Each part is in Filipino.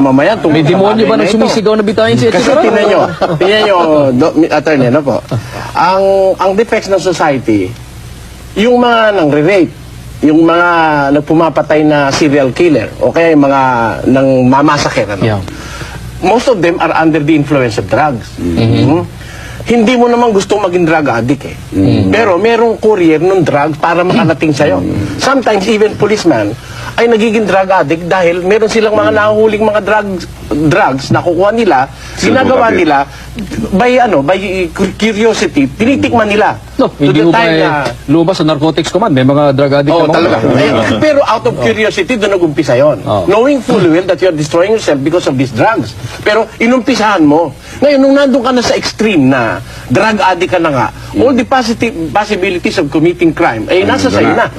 mamamayan. May demonyo ba nang sumisigaw na bitayin si Kasi tingnan nyo, attorney, ano po, ang defects ng society, yung mga nangre-rape, yung mga nagpumapatay na serial killer, o kaya yung mga nang mamasakit, ano? Yeah. Most of them are under the influence of drugs. Hindi mo naman gusto maging drug addict eh. Pero merong courier ng drug para makarating sa'yo. Sometimes even policeman ay nagiging drug addict dahil meron silang mga nahuhuling mga drugs na kukuha nila, ginagawa nila by curiosity, tinitikman nila. No, hindi mo ba lumabas sa Narcotics Command, may mga drug addict Oo, na talaga. Pero out of curiosity, doon nag-umpisa yun. Knowing full well that you're destroying yourself because of these drugs. Pero inumpisahan mo. Ngayon, nung nandun ka na sa extreme na drug addict ka na nga, all the possibilities of committing crime ay nasa sa'yo na.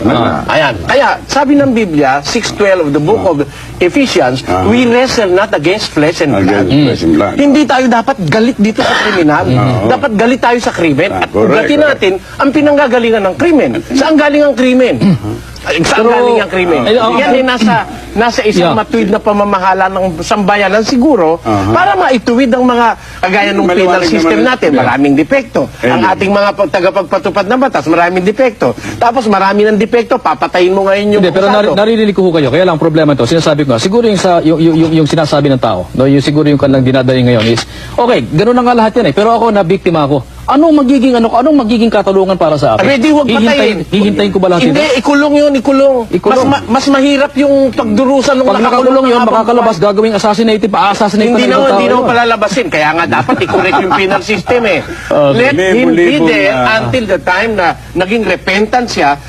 Ayan. Kaya, sabi ng Biblia, 6:12 of the book of Ephesians, we wrestle not against flesh and blood. Hindi tayo dapat galit dito sa kriminal. Dapat galit tayo sa krimen. At ugatin natin ang pinanggagalingan ng krimen. Saan galing ang krimen? Saan galing ang krimen? Yan ay nasa isang matuwid na pamamahala ng sambayanan siguro para maituwid ang mga kagaya ng penal system natin. Maraming depekto. Ang ating mga tagapagpatupad ng batas, maraming depekto. Tapos marami ng depekto, papatayin mo ngayon yung pero naririnig ko kayo. Kaya lang ang problema ito, sinasabi ko nga, siguro yung sinasabi ng tao, no, yung siguro yung kanilang dinadaling ngayon is, okay, ganoon na nga lahat yan eh, pero ako nabiktima ako. Anong magiging katulungan para sa akin? Pwede huwag patayin. Hihintayin ko ba lang Hindi, ikulong yun, ikulong. Mas mahirap yung pagdurusan ng pag nakakulong yun, makakalabas, gagawing assassinated pa-assassinate hindi naman palalabasin. Kaya nga dapat i-correct yung penal system eh. Let him be there until the time na naging repentant siya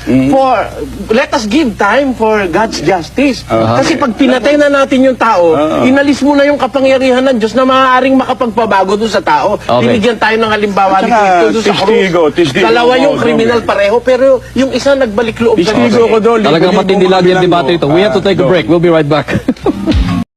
let us give time for God's justice. Kasi pag pinatay na natin yung tao, inalis mo na yung kapangyarihan ng Diyos na maaaring makapagpabago doon sa tao. Binigyan tayo ng halimbawa ni Cristo doon sa krus. Dalawa yung kriminal pareho, pero yung isa nagbalik loob sa Diyos. Talagang matindi lagi ang debate ito. We have to take a break. We'll be right back.